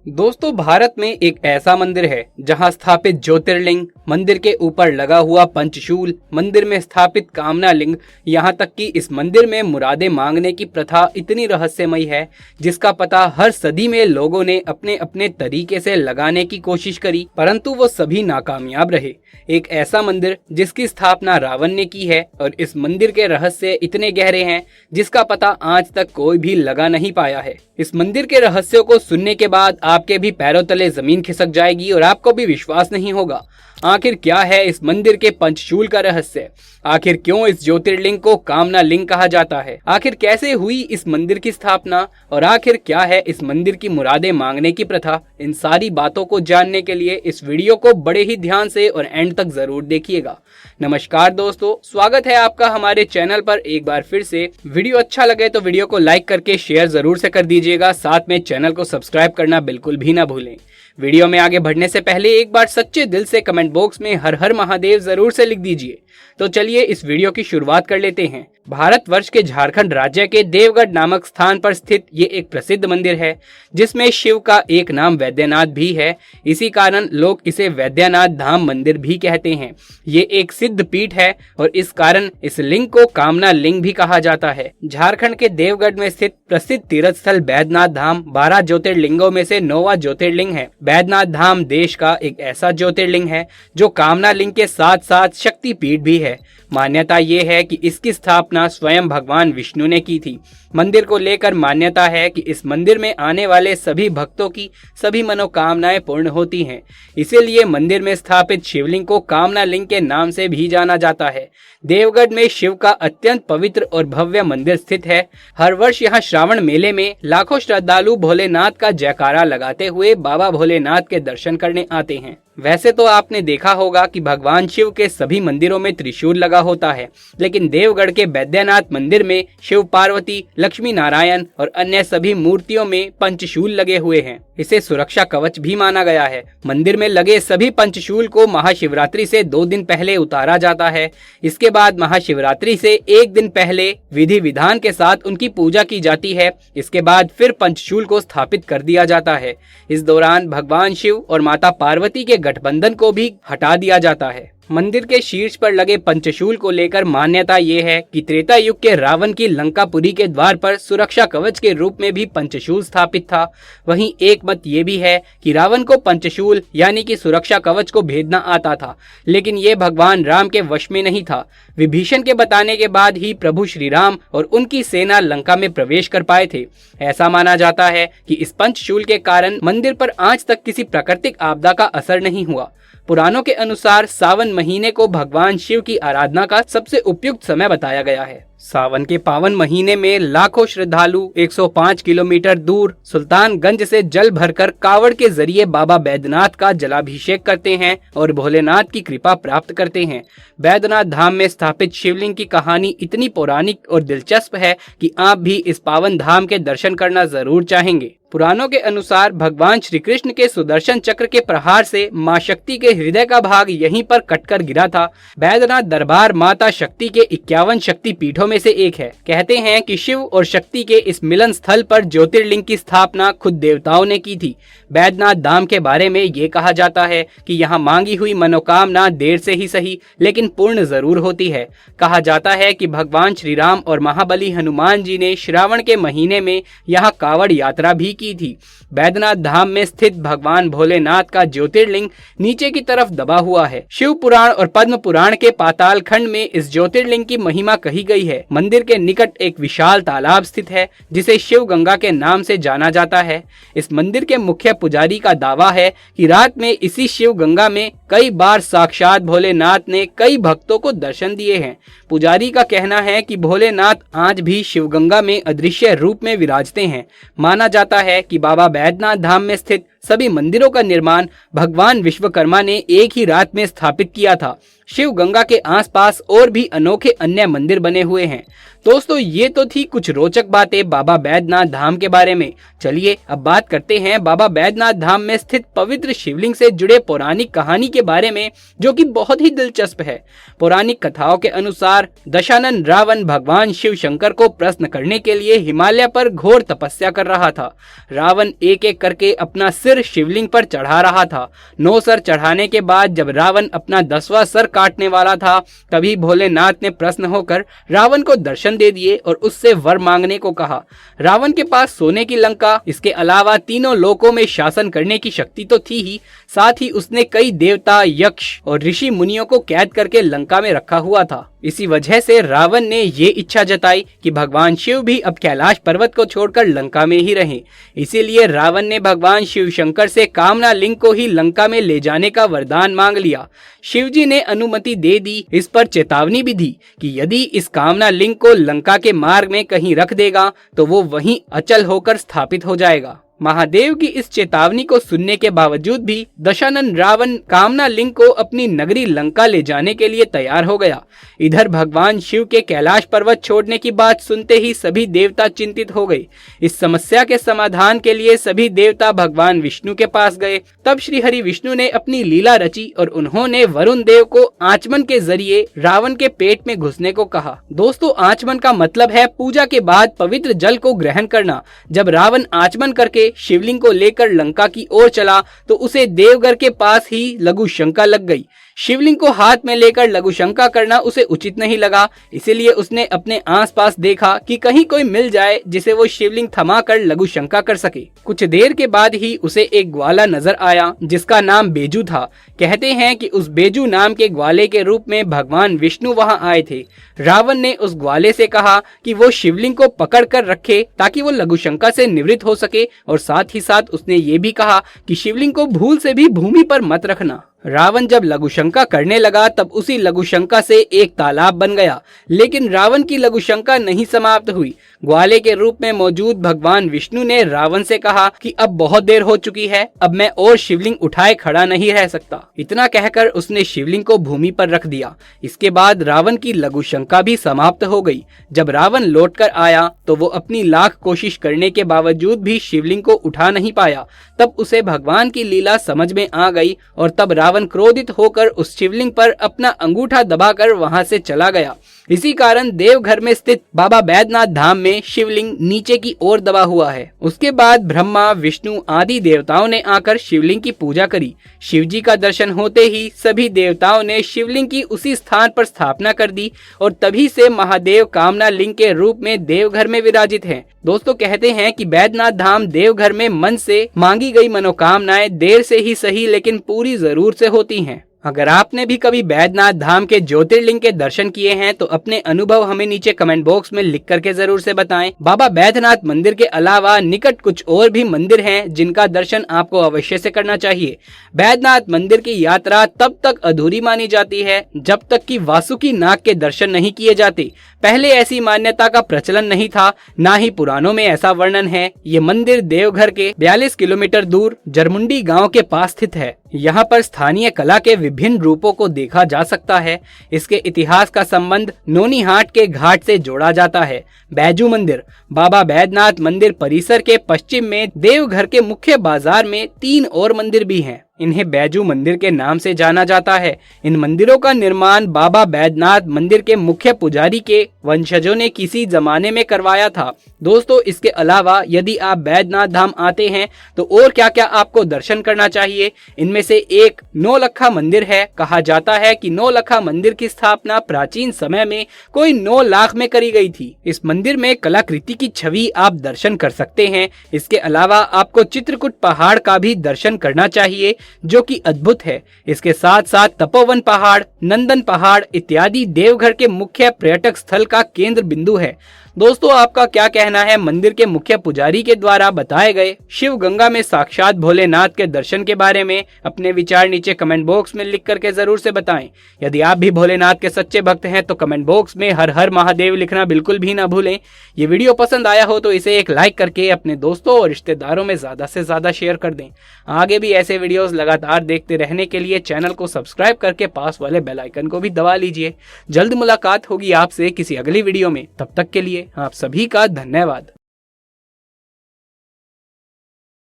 दोस्तों, भारत में एक ऐसा मंदिर है जहां स्थापित ज्योतिर्लिंग, मंदिर के ऊपर लगा हुआ पंचशूल, मंदिर में स्थापित कामना लिंग, यहाँ तक कि इस मंदिर में मुरादें मांगने की प्रथा इतनी रहस्यमयी है जिसका पता हर सदी में लोगों ने अपने अपने तरीके से लगाने की कोशिश करी, परंतु वो सभी नाकामयाब रहे। एक ऐसा मंदिर जिसकी स्थापना रावण ने की है और इस मंदिर के रहस्य इतने गहरे हैं जिसका पता आज तक कोई भी लगा नहीं पाया है। इस मंदिर के रहस्यों को सुनने के बाद आपके भी पैरों तले जमीन खिसक जाएगी और आपको भी विश्वास नहीं होगा। आखिर क्या है इस मंदिर के पंचशूल का रहस्य? आखिर क्यों इस ज्योतिर्लिंग को कामना लिंग कहा जाता है? आखिर कैसे हुई इस मंदिर की स्थापना? और आखिर क्या है इस मंदिर की मुरादें मांगने की प्रथा? इन सारी बातों को जानने के लिए इस वीडियो को बड़े ही ध्यान से और एंड तक जरूर देखिएगा। नमस्कार दोस्तों, स्वागत है आपका हमारे चैनल पर एक बार फिर से। वीडियो अच्छा लगे तो वीडियो को लाइक करके शेयर जरूर से कर दीजिएगा, साथ में चैनल को सब्सक्राइब करना बिल्कुल भी ना भूलें। वीडियो में आगे बढ़ने से पहले एक बार सच्चे दिल से कमेंट बॉक्स में हर हर महादेव जरूर से लिख दीजिए। तो चलिए इस वीडियो की शुरुआत कर लेते हैं। भारतवर्ष के झारखंड राज्य के देवगढ़ नामक स्थान पर स्थित ये एक प्रसिद्ध मंदिर है जिसमें शिव का एक नाम वैद्यनाथ भी है। इसी कारण लोग इसे वैद्यनाथ धाम मंदिर भी कहते हैं। ये एक सिद्ध पीठ है और इस कारण इस लिंग को कामना लिंग भी कहा जाता है। झारखंड के देवगढ़ में स्थित प्रसिद्ध तीर्थ स्थल बैद्यनाथ धाम 12 ज्योतिर्लिंगों में से 9वां ज्योतिर्लिंग है। बैद्यनाथ धाम देश का एक ऐसा ज्योतिर्लिंग है जो कामना लिंग के साथ साथ शक्ति पीठ भी है। मान्यता ये है कि इसकी स्थापना स्वयं भगवान विष्णु ने की थी। मंदिर को लेकर मान्यता है कि इस मंदिर में आने वाले सभी भक्तों की सभी मनोकामनाएं पूर्ण होती हैं। इसीलिए मंदिर में स्थापित शिवलिंग को कामना लिंग के नाम से भी जाना जाता है। देवगढ़ में शिव का अत्यंत पवित्र और भव्य मंदिर स्थित है। हर वर्ष यहाँ श्रावण मेले में लाखों श्रद्धालु भोलेनाथ का जयकारा लगाते हुए बाबा भोलेनाथ के दर्शन करने आते हैं। वैसे तो आपने देखा होगा कि भगवान शिव के सभी मंदिरों में त्रिशूल लगा होता है, लेकिन देवगढ़ के बैद्यनाथ मंदिर में शिव, पार्वती, लक्ष्मी नारायण और अन्य सभी मूर्तियों में पंचशूल लगे हुए हैं। इसे सुरक्षा कवच भी माना गया है। मंदिर में लगे सभी पंचशूल को महाशिवरात्रि से 2 दिन पहले उतारा जाता है। इसके बाद महाशिवरात्रि से 1 दिन पहले विधि विधान के साथ उनकी पूजा की जाती है। इसके बाद फिर पंचशूल को स्थापित कर दिया जाता है। इस दौरान भगवान शिव और माता पार्वती के गठबंधन को भी हटा दिया जाता है। मंदिर के शीर्ष पर लगे पंचशूल को लेकर मान्यता ये है कि त्रेता युग के रावण की लंकापुरी के द्वार पर सुरक्षा कवच के रूप में भी पंचशूल स्थापित था। वहीं एक मत ये भी है कि रावण को पंचशूल यानी कि सुरक्षा कवच को भेदना आता था, लेकिन ये भगवान राम के वश में नहीं था। विभीषण के बताने के बाद ही प्रभु श्री राम और उनकी सेना लंका में प्रवेश कर पाए थे। ऐसा माना जाता है कि इस पंचशूल के कारण मंदिर पर आज तक किसी प्राकृतिक आपदा का असर नहीं हुआ। पुराणों के अनुसार सावन महीने को भगवान शिव की आराधना का सबसे उपयुक्त समय बताया गया है। सावन के पावन महीने में लाखों श्रद्धालु 105 किलोमीटर दूर सुल्तानगंज से जल भरकर कावड़ के जरिए बाबा बैद्यनाथ का जलाभिषेक करते हैं और भोलेनाथ की कृपा प्राप्त करते हैं। बैद्यनाथ धाम में स्थापित शिवलिंग की कहानी इतनी पौराणिक और दिलचस्प है कि आप भी इस पावन धाम के दर्शन करना जरूर चाहेंगे। पुराणों के अनुसार भगवान श्री कृष्ण के सुदर्शन चक्र के प्रहार से मां शक्ति के हृदय का भाग यहीं पर कटकर गिरा था। बैद्यनाथ दरबार माता शक्ति के 51 शक्ति पीठों में से एक है। कहते हैं कि शिव और शक्ति के इस मिलन स्थल पर ज्योतिर्लिंग की स्थापना खुद देवताओं ने की थी। बैद्यनाथ धाम के बारे में ये कहा जाता है कि यहाँ मांगी हुई मनोकामना देर से ही सही लेकिन पूर्ण जरूर होती है। कहा जाता है कि भगवान श्री राम और महाबली हनुमान जी ने श्रावण के महीने में यहाँ कावड़ यात्रा भी की थी। बैद्यनाथ धाम में स्थित भगवान भोलेनाथ का ज्योतिर्लिंग नीचे की तरफ दबा हुआ है। शिव पुराण और पद्म पुराण के पाताल खंड में इस ज्योतिर्लिंग की महिमा कही गई है। मंदिर के निकट एक विशाल तालाब स्थित है जिसे शिव गंगा के नाम से जाना जाता है। इस मंदिर के मुख्य पुजारी का दावा है कि रात में इसी शिव गंगा में कई बार साक्षात भोलेनाथ ने कई भक्तों को दर्शन दिए हैं। पुजारी का कहना है कि भोलेनाथ आज भी शिव गंगा में अदृश्य रूप में विराजते हैं। माना जाता है कि बाबा बैद्यनाथ धाम में स्थित सभी मंदिरों का निर्माण भगवान विश्वकर्मा ने एक ही रात में स्थापित किया था। शिव गंगा के आसपास और भी अनोखे अन्य मंदिर बने हुए हैं। दोस्तों, ये तो थी कुछ रोचक बातें बाबा बैद्यनाथ धाम के बारे में। चलिए अब बात करते हैं बाबा बैद्यनाथ धाम में स्थित पवित्र शिवलिंग से जुड़े पौराणिक कहानी के बारे में, जो कि बहुत ही दिलचस्प है। पौराणिक कथाओं के अनुसार दशानन रावण भगवान शिव शंकर को प्रसन्न करने के लिए हिमालय पर घोर तपस्या कर रहा था। रावण एक एक करके अपना सिर फिर शिवलिंग पर चढ़ा रहा था। 9 सर चढ़ाने के बाद जब रावण अपना 10वां सर काटने वाला था, तभी भोलेनाथ ने प्रसन्न होकर रावण को दर्शन दे दिए और उससे वर मांगने को कहा। रावण के पास सोने की लंका, इसके अलावा तीनों लोकों में शासन करने की शक्ति तो थी ही, साथ ही उसने कई देवता, यक्ष और ऋषि मुनियों को कैद करके लंका में रखा हुआ था। इसी वजह से रावण ने ये इच्छा जताई कि भगवान शिव भी अब कैलाश पर्वत को छोड़कर लंका में ही रहें। इसीलिए रावण ने भगवान शिव शंकर से कामना लिंग को ही लंका में ले जाने का वरदान मांग लिया। शिव जी ने अनुमति दे दी, इस पर चेतावनी भी दी कि यदि इस कामना लिंग को लंका के मार्ग में कहीं रख देगा तो वो वहीं अचल होकर स्थापित हो जाएगा। महादेव की इस चेतावनी को सुनने के बावजूद भी दशानन रावण कामना लिंग को अपनी नगरी लंका ले जाने के लिए तैयार हो गया। इधर भगवान शिव के कैलाश पर्वत छोड़ने की बात सुनते ही सभी देवता चिंतित हो गए। इस समस्या के समाधान के लिए सभी देवता भगवान विष्णु के पास गए। तब श्री हरि विष्णु ने अपनी लीला रची और उन्होंने वरुण देव को आचमन के जरिए रावण के पेट में घुसने को कहा। दोस्तों, आचमन का मतलब है पूजा के बाद पवित्र जल को ग्रहण करना। जब रावण आचमन करके शिवलिंग को लेकर लंका की ओर चला तो उसे देवघर के पास ही लघु शंका लग गई। शिवलिंग को हाथ में लेकर लघु शंका करना उसे उचित नहीं लगा, इसीलिए उसने अपने आसपास देखा कि कहीं कोई मिल जाए जिसे वो शिवलिंग थमाकर लघु शंका कर सके। कुछ देर के बाद ही उसे एक ग्वाला नजर आया जिसका नाम बेजू था। कहते हैं कि उस बेजू नाम के ग्वाले के रूप में भगवान विष्णु वहां आए थे। रावण ने उस ग्वाले से कहा कि वो शिवलिंग को पकड़ कर रखे ताकि वो लघु शंका से निवृत्त हो सके, और साथ ही साथ उसने ये भी कहा कि शिवलिंग को भूल से भी भूमि पर मत रखना। रावण जब लघुशंका करने लगा तब उसी लघुशंका से एक तालाब बन गया, लेकिन रावण की लघुशंका नहीं समाप्त हुई। ग्वाले के रूप में मौजूद भगवान विष्णु ने रावण से कहा कि अब बहुत देर हो चुकी है, अब मैं और शिवलिंग उठाए खड़ा नहीं रह सकता। इतना कहकर उसने शिवलिंग को भूमि पर रख दिया। इसके बाद रावण की लघुशंका भी समाप्त हो गई। जब रावण लौटकर आया तो वो अपनी लाख कोशिश करने के बावजूद भी शिवलिंग को उठा नहीं पाया। तब उसे भगवान की लीला समझ में आ गई और तब रावण क्रोधित होकर उस शिवलिंग पर अपना अंगूठा दबाकर वहां से चला गया। इसी कारण देवघर में स्थित बाबा बैद्यनाथ धाम में शिवलिंग नीचे की ओर दबा हुआ है। उसके बाद ब्रह्मा, विष्णु आदि देवताओं ने आकर शिवलिंग की पूजा करी। शिवजी का दर्शन होते ही सभी देवताओं ने शिवलिंग की उसी स्थान पर स्थापना कर दी और तभी से महादेव कामना लिंग के रूप में देवघर में विराजित हैं। दोस्तों, कहते हैं कि बैद्यनाथ धाम देवघर में मन से मांगी गई मनोकामनाएं देर से ही सही लेकिन पूरी जरूर से होती हैं। अगर आपने भी कभी बैद्यनाथ धाम के ज्योतिर्लिंग के दर्शन किए हैं तो अपने अनुभव हमें नीचे कमेंट बॉक्स में लिख करके जरूर से बताएं। बाबा बैद्यनाथ मंदिर के अलावा निकट कुछ और भी मंदिर हैं जिनका दर्शन आपको अवश्य से करना चाहिए। बैद्यनाथ मंदिर की यात्रा तब तक अधूरी मानी जाती है जब तक कि वासुकी नाग के दर्शन नहीं किए जाते। पहले ऐसी मान्यता का प्रचलन नहीं था, ना ही पुराणों में ऐसा वर्णन है। ये मंदिर देवघर के 42 किलोमीटर दूर जरमुंडी गांव के पास स्थित है। यहाँ पर स्थानीय कला के विभिन्न रूपों को देखा जा सकता है। इसके इतिहास का संबंध नोनीहाट के घाट से जोड़ा जाता है। बैजू मंदिर बाबा बैद्यनाथ मंदिर परिसर के पश्चिम में देवघर के मुख्य बाजार में 3 और मंदिर भी हैं। इन्हें बैजू मंदिर के नाम से जाना जाता है। इन मंदिरों का निर्माण बाबा बैद्यनाथ मंदिर के मुख्य पुजारी के वंशजों ने किसी जमाने में करवाया था। दोस्तों, इसके अलावा यदि आप बैद्यनाथ धाम आते हैं तो और क्या क्या आपको दर्शन करना चाहिए, इनमें से एक नौलखा मंदिर है। कहा जाता है कि नौलखा मंदिर की स्थापना प्राचीन समय में कोई 9 लाख में करी गई थी। इस मंदिर में कलाकृति की छवि आप दर्शन कर सकते हैं। इसके अलावा आपको चित्रकूट पहाड़ का भी दर्शन करना चाहिए जो कि अद्भुत है। इसके साथ साथ तपोवन पहाड़, नंदन पहाड़ इत्यादि देवघर के मुख्य पर्यटक स्थल का केंद्र बिंदु है। दोस्तों, आपका क्या कहना है मंदिर के मुख्य पुजारी के द्वारा बताए गए शिव गंगा में साक्षात भोलेनाथ के दर्शन के बारे में? अपने विचार नीचे कमेंट बॉक्स में लिख करके जरूर से बताएं। यदि आप भी भोलेनाथ के सच्चे भक्त हैं तो कमेंट बॉक्स में हर हर महादेव लिखना बिल्कुल भी ना भूलें। ये वीडियो पसंद आया हो तो इसे एक लाइक करके अपने दोस्तों और रिश्तेदारों में ज्यादा से ज्यादा शेयर कर दें। आगे भी ऐसे वीडियोस लगातार देखते रहने के लिए चैनल को सब्सक्राइब करके पास वाले बेल आइकन को भी दबा लीजिए। जल्द मुलाकात होगी आपसे किसी अगली वीडियो में। तब तक के लिए आप सभी का धन्यवाद।